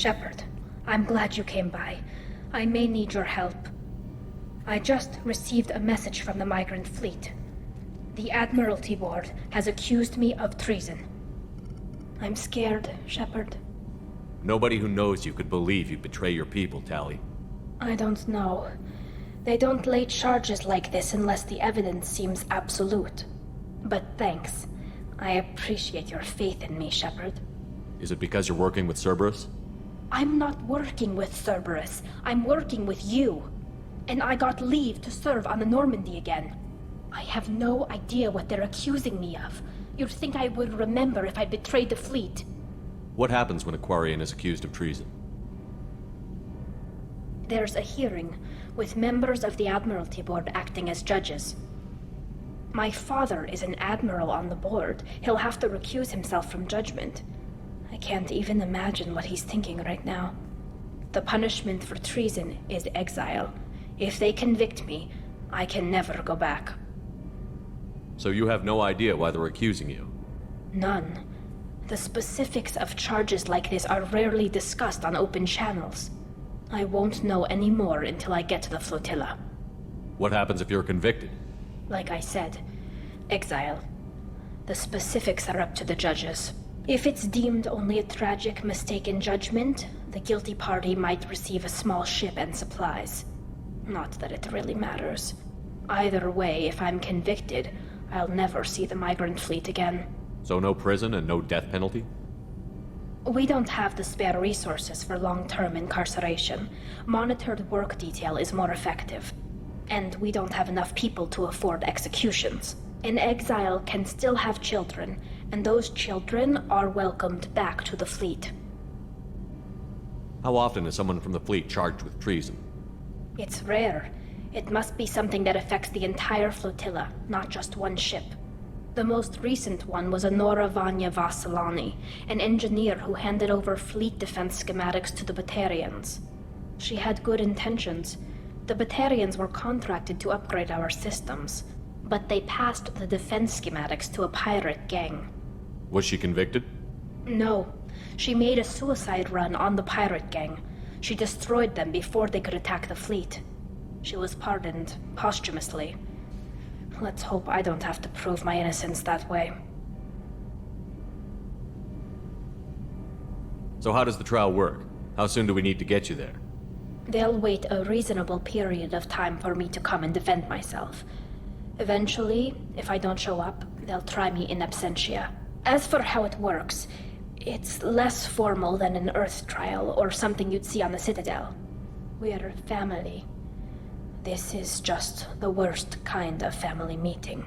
Shepard, I'm glad you came by. I may need your help. I just received a message from the migrant fleet. The Admiralty Board has accused me of treason. I'm scared, Shepard. Nobody who knows you could believe you betray your people, Tali. I don't know. They don't lay charges like this unless the evidence seems absolute. But thanks. I appreciate your faith in me, Shepard. Is it because you're working with Cerberus? I'm not working with Cerberus. I'm working with you. And I got leave to serve on the Normandy again. I have no idea what they're accusing me of. You'd think I would remember if I betrayed the fleet. What happens when a Quarian is accused of treason? There's a hearing, with members of the Admiralty Board acting as judges. My father is an admiral on the board. He'll have to recuse himself from judgment. I can't even imagine what he's thinking right now. The punishment for treason is exile. If they convict me, I can never go back. So you have no idea why they're accusing you? None. The specifics of charges like this are rarely discussed on open channels. I won't know any more until I get to the flotilla. What happens if you're convicted? Like I said, exile. The specifics are up to the judges. If it's deemed only a tragic mistake in judgment, the guilty party might receive a small ship and supplies. Not that it really matters. Either way, if I'm convicted, I'll never see the migrant fleet again. So no prison and no death penalty? We don't have the spare resources for long-term incarceration. Monitored work detail is more effective. And we don't have enough people to afford executions. An exile can still have children, and those children are welcomed back to the fleet. How often is someone from the fleet charged with treason? It's rare. It must be something that affects the entire flotilla, not just one ship. The most recent one was Honora Vanya Vassilani, an engineer who handed over fleet defense schematics to the Batarians. She had good intentions. The Batarians were contracted to upgrade our systems, but they passed the defense schematics to a pirate gang. Was she convicted? No. She made a suicide run on the pirate gang. She destroyed them before they could attack the fleet. She was pardoned posthumously. Let's hope I don't have to prove my innocence that way. So how does the trial work? How soon do we need to get you there? They'll wait a reasonable period of time for me to come and defend myself. Eventually, if I don't show up, they'll try me in absentia. As for how it works, it's less formal than an Earth trial or something you'd see on the Citadel. We're family. This is just the worst kind of family meeting.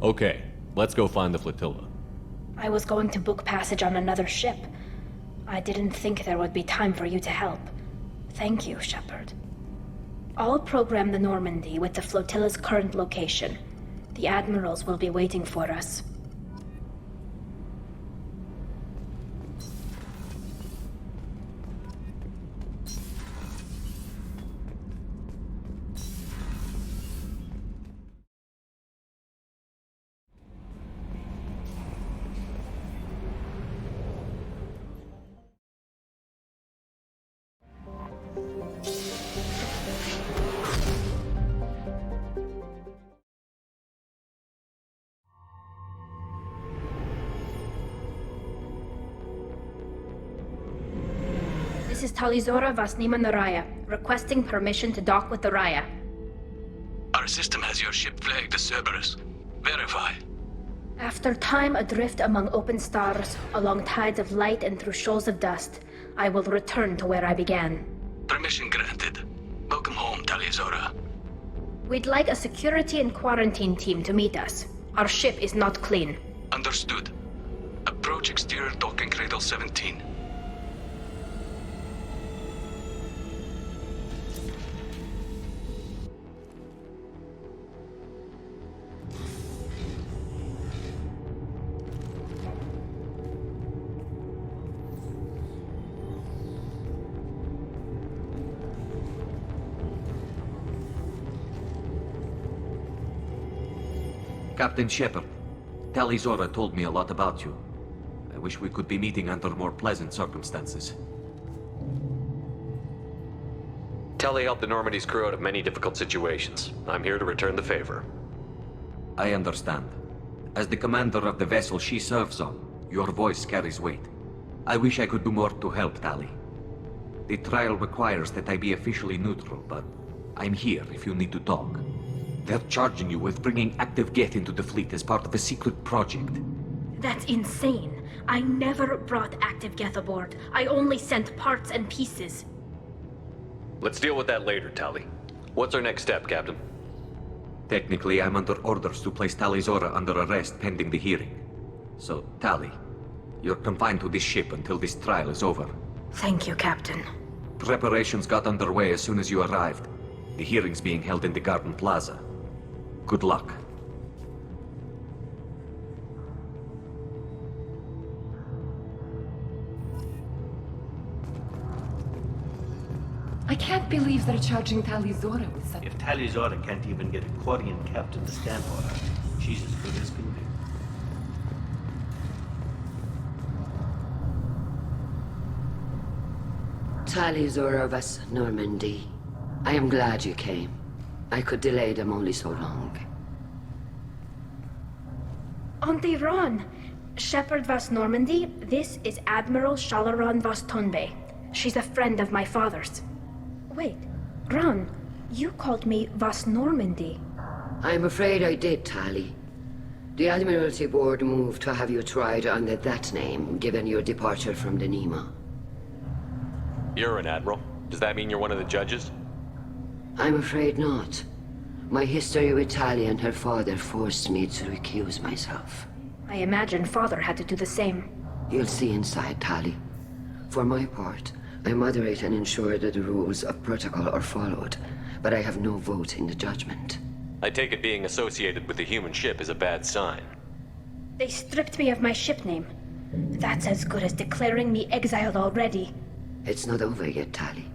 Okay, let's go find the flotilla. I was going to book passage on another ship. I didn't think there would be time for you to help. Thank you, Shepard. I'll program the Normandy with the flotilla's current location. The admirals will be waiting for us. This is Talizora Vasnima Naraya, requesting permission to dock with the Raya. Our system has your ship flagged as Cerberus. Verify. After time adrift among open stars, along tides of light and through shoals of dust, I will return to where I began. Permission granted. Welcome home, Talizora. We'd like a security and quarantine team to meet us. Our ship is not clean. Understood. Approach exterior docking cradle 17. Captain Shepard, Tali Zora told me a lot about you. I wish we could be meeting under more pleasant circumstances. Tali helped the Normandy's crew out of many difficult situations. I'm here to return the favor. I understand. As the commander of the vessel she serves on, your voice carries weight. I wish I could do more to help, Tali. The trial requires that I be officially neutral, but I'm here if you need to talk. They're charging you with bringing active Geth into the fleet as part of a secret project. That's insane. I never brought active Geth aboard. I only sent parts and pieces. Let's deal with that later, Tali. What's our next step, Captain? Technically, I'm under orders to place Tali Zora under arrest pending the hearing. So, Tali, you're confined to this ship until this trial is over. Thank you, Captain. Preparations got underway as soon as you arrived. The hearing's being held in the Garden Plaza. Good luck. I can't believe they're charging Tali Zora with such... If Tali Zora can't even get a Quarian captain to stand for her, she's as good as can be. Tali Zora vas Normandy. I am glad you came. I could delay them only so long. Auntie Ron! Shepherd vas Normandy, this is Admiral Shalaron vas Tonbe. She's a friend of my father's. Wait, Ron, you called me vas Normandy. I'm afraid I did, Tali. The Admiralty Board moved to have you tried under that name, given your departure from the Nema. You're an admiral. Does that mean you're one of the judges? I'm afraid not. My history with Tali and her father forced me to recuse myself. I imagine father had to do the same. You'll see inside, Tali. For my part, I moderate and ensure that the rules of protocol are followed, but I have no vote in the judgment. I take it being associated with the human ship is a bad sign. They stripped me of my ship name. That's as good as declaring me exiled already. It's not over yet, Tali.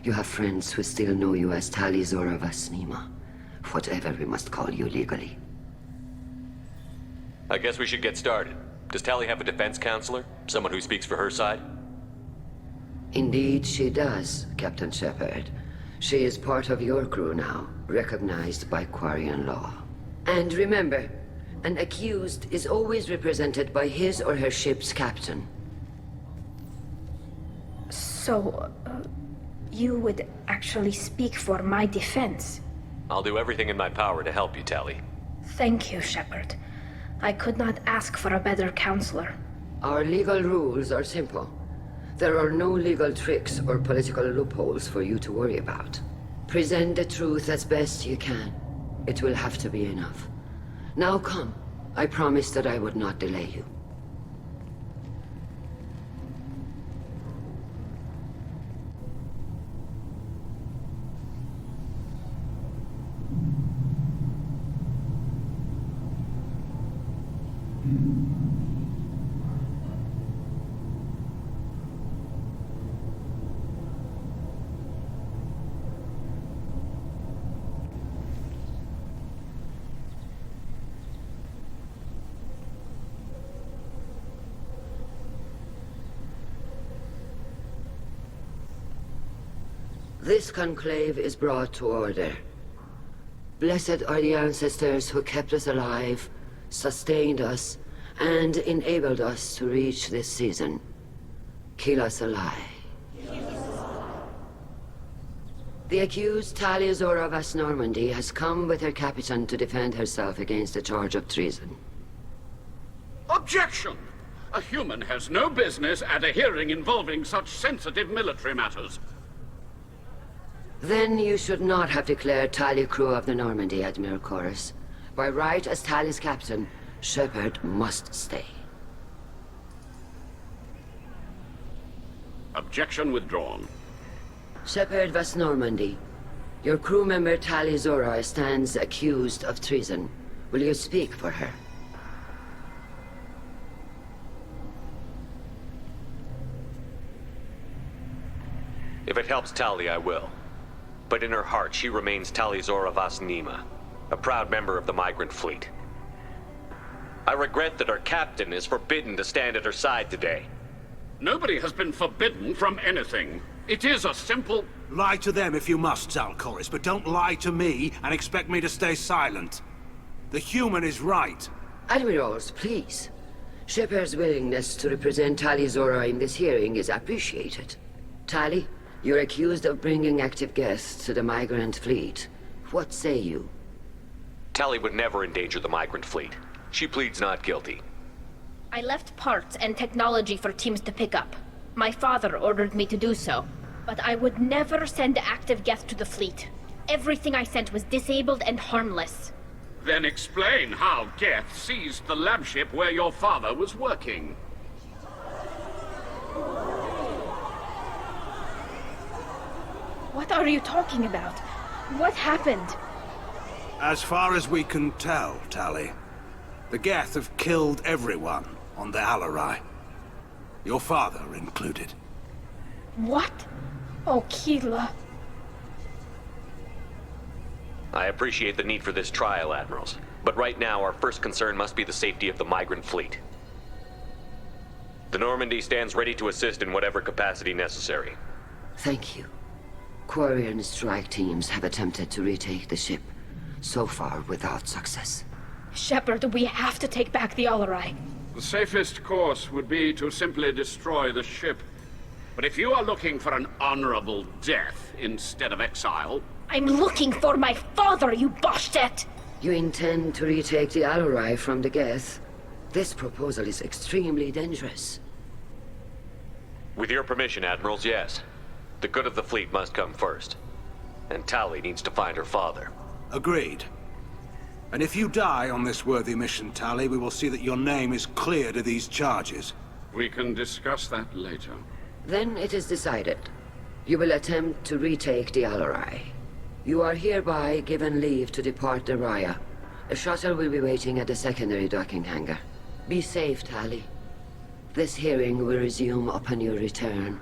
You have friends who still know you as Tali Zora vas Nema. Whatever we must call you legally. I guess we should get started. Does Tali have a defense counselor? Someone who speaks for her side? Indeed she does, Captain Shepard. She is part of your crew now, recognized by Quarian law. And remember, an accused is always represented by his or her ship's captain. So, you would actually speak for my defense? I'll do everything in my power to help you, Tali. Thank you, Shepard. I could not ask for a better counselor. Our legal rules are simple. There are no legal tricks or political loopholes for you to worry about. Present the truth as best you can. It will have to be enough. Now come. I promised that I would not delay you. This conclave is brought to order. Blessed are the ancestors who kept us alive, sustained us, and enabled us to reach this season. Keep us alive. The accused Tali Zora vas Normandy has come with her captain to defend herself against a charge of treason. Objection! A human has no business at a hearing involving such sensitive military matters. Then you should not have declared Tali crew of the Normandy, Admiral Chorus. By right as Tali's captain, Shepard must stay. Objection withdrawn. Shepard vas Normandy. Your crew member Tali Zora stands accused of treason. Will you speak for her? If it helps Tali, I will. But in her heart, she remains Tali Zora vas Nema, a proud member of the migrant fleet. I regret that our captain is forbidden to stand at her side today. Nobody has been forbidden from anything. It is a simple... Lie to them if you must, Zalcoris, but don't lie to me and expect me to stay silent. The human is right. Admirals, please. Shepard's willingness to represent Tali Zora in this hearing is appreciated. Tali, you're accused of bringing active guests to the migrant fleet. What say you? Tali would never endanger the migrant fleet. She pleads not guilty. I left parts and technology for teams to pick up. My father ordered me to do so, but I would never send active guests to the fleet. Everything I sent was disabled and harmless. Then explain how Geth seized the lab ship where your father was working. What are you talking about? What happened? As far as we can tell, Tali, the Geth have killed everyone on the Alarai. Your father included. What? Oh, Keela. I appreciate the need for this trial, Admirals. But right now, our first concern must be the safety of the migrant fleet. The Normandy stands ready to assist in whatever capacity necessary. Thank you. Quarry and strike teams have attempted to retake the ship, so far without success. Shepard, we have to take back the Alarai. The safest course would be to simply destroy the ship. But if you are looking for an honorable death instead of exile... I'm looking for my father, you Boshtet! You intend to retake the Alarai from the Geth? This proposal is extremely dangerous. With your permission, Admirals, yes. The good of the fleet must come first. And Tali needs to find her father. Agreed. And if you die on this worthy mission, Tali, we will see that your name is cleared of these charges. We can discuss that later. Then it is decided. You will attempt to retake the Alarai. You are hereby given leave to depart the Raya. A shuttle will be waiting at the secondary docking hangar. Be safe, Tali. This hearing will resume upon your return,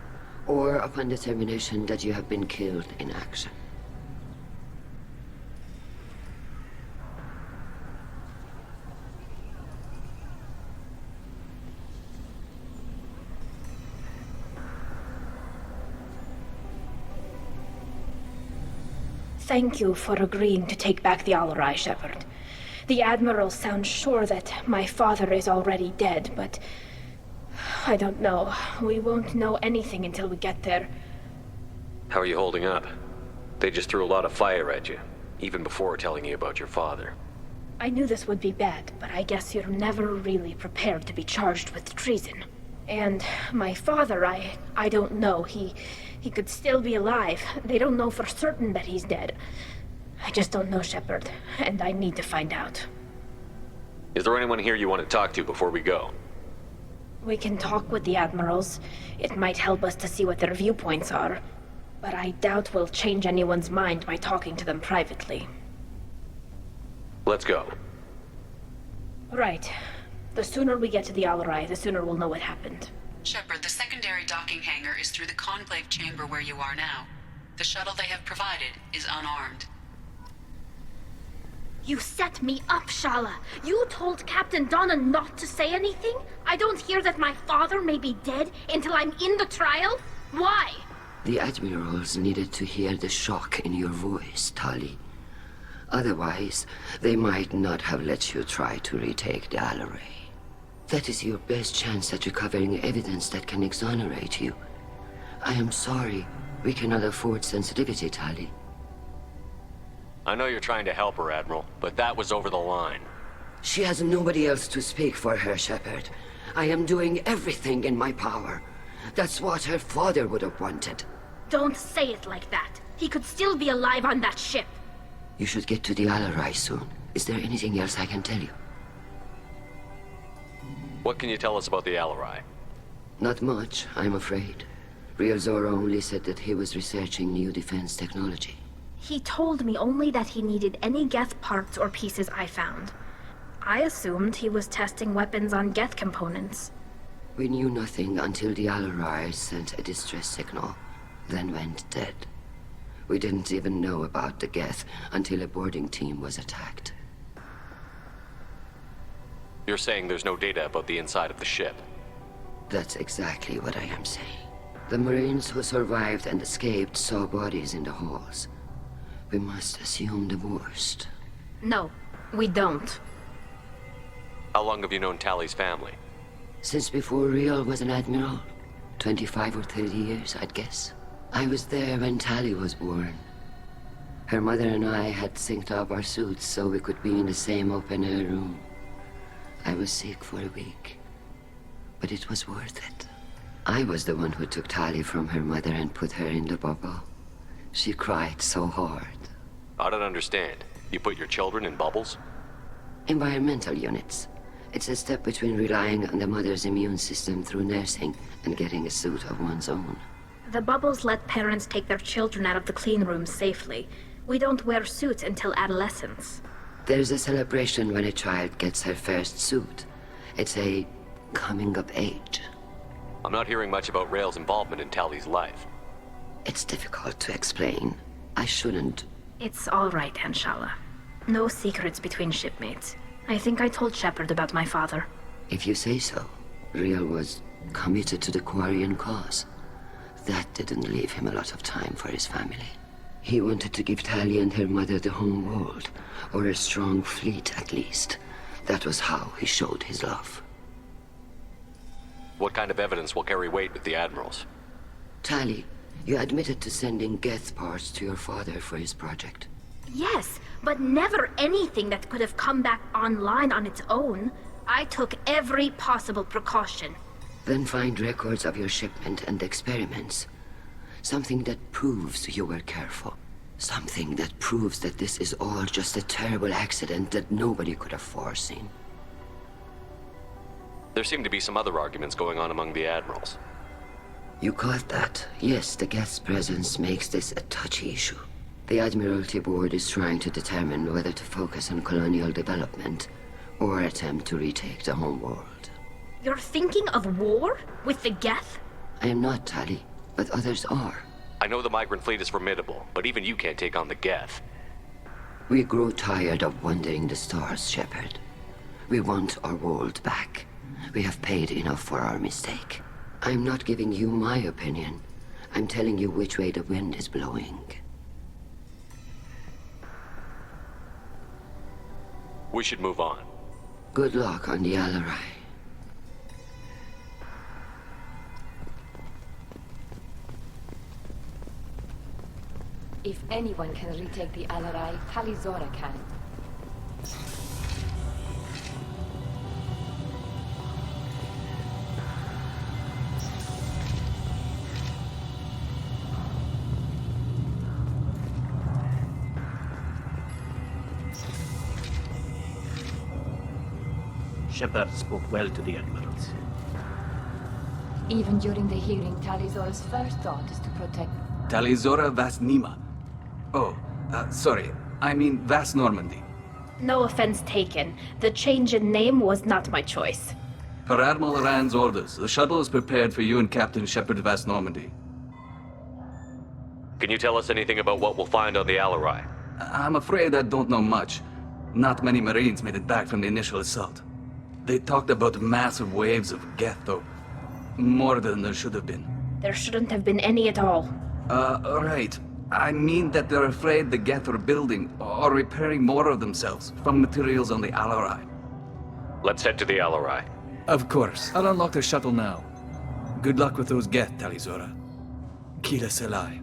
or upon determination that you have been killed in action. Thank you for agreeing to take back the Alarai, Shepard. The Admiral sounds sure that my father is already dead, but... I don't know. We won't know anything until we get there. How are you holding up? They just threw a lot of fire at you, even before telling you about your father. I knew this would be bad, but I guess you're never really prepared to be charged with treason. And my father, I don't know. He could still be alive. They don't know for certain that he's dead. I just don't know, Shepard, and I need to find out. Is there anyone here you want to talk to before we go? We can talk with the Admirals. It might help us to see what their viewpoints are. But I doubt we'll change anyone's mind by talking to them privately. Let's go. Right. The sooner we get to the Alarai, the sooner we'll know what happened. Shepard, the secondary docking hangar is through the conclave chamber where you are now. The shuttle they have provided is unarmed. You set me up, Shala. You told Captain Donna not to say anything? I don't hear that my father may be dead until I'm in the trial? Why? The Admirals needed to hear the shock in your voice, Tali. Otherwise, they might not have let you try to retake the Alarai. That is your best chance at recovering evidence that can exonerate you. I am sorry. We cannot afford sensitivity, Tali. I know you're trying to help her, Admiral, but that was over the line. She has nobody else to speak for her, Shepard. I am doing everything in my power. That's what her father would have wanted. Don't say it like that. He could still be alive on that ship. You should get to the Alarai soon. Is there anything else I can tell you? What can you tell us about the Alarai? Not much, I'm afraid. Real Zora only said that he was researching new defense technology. He told me only that he needed any Geth parts or pieces I found. I assumed he was testing weapons on Geth components. We knew nothing until the Alarai sent a distress signal, then went dead. We didn't even know about the Geth until a boarding team was attacked. You're saying there's no data about the inside of the ship? That's exactly what I am saying. The Marines who survived and escaped saw bodies in the halls. We must assume the worst. No, we don't. How long have you known Tali's family? Since before Riel was an admiral. 25 or 30 years, I'd guess. I was there when Tali was born. Her mother and I had synced up our suits so we could be in the same open-air room. I was sick for a week, but it was worth it. I was the one who took Tali from her mother and put her in the bubble. She cried so hard. I don't understand. You put your children in bubbles? Environmental units. It's a step between relying on the mother's immune system through nursing and getting a suit of one's own. The bubbles let parents take their children out of the clean rooms safely. We don't wear suits until adolescence. There's a celebration when a child gets her first suit. It's a coming of age. I'm not hearing much about Rael's involvement in Tali's life. It's difficult to explain. I shouldn't. It's all right, Anshala. No secrets between shipmates. I think I told Shepard about my father. If you say so. Riel was committed to the Quarian cause. That didn't leave him a lot of time for his family. He wanted to give Tali and her mother the home world, or a strong fleet at least. That was how he showed his love. What kind of evidence will carry weight with the admirals? Tali, you admitted to sending Geth parts to your father for his project. Yes, but never anything that could have come back online on its own. I took every possible precaution. Then find records of your shipment and experiments. Something that proves you were careful. Something that proves that this is all just a terrible accident that nobody could have foreseen. There seem to be some other arguments going on among the admirals. You caught that? Yes, the Geth's presence makes this a touchy issue. The Admiralty Board is trying to determine whether to focus on colonial development or attempt to retake the home world. You're thinking of war? With the Geth? I am not, Tali, but others are. I know the migrant fleet is formidable, but even you can't take on the Geth. We grow tired of wandering the stars, Shepard. We want our world back. We have paid enough for our mistake. I'm not giving you my opinion. I'm telling you which way the wind is blowing. We should move on. Good luck on the Alarai. If anyone can retake the Alarai, Tali Zora can. Shepard spoke well to the admirals. Even during the hearing, Tali Zora's first thought is to protect... Tali Zora Vas Nima. Oh, sorry. I mean Vas Normandy. No offense taken. The change in name was not my choice. Per Admiral Rand's orders, the shuttle is prepared for you and Captain Shepard Vas Normandy. Can you tell us anything about what we'll find on the Alarai? I'm afraid I don't know much. Not many Marines made it back from the initial assault. They talked about massive waves of Geth, though. More than there should have been. There shouldn't have been any at all. Right. I mean that they're afraid the Geth are building or repairing more of themselves from materials on the Alarai. Let's head to the Alarai. Of course. I'll unlock the shuttle now. Good luck with those Geth, Tali Zora. Kila Selai.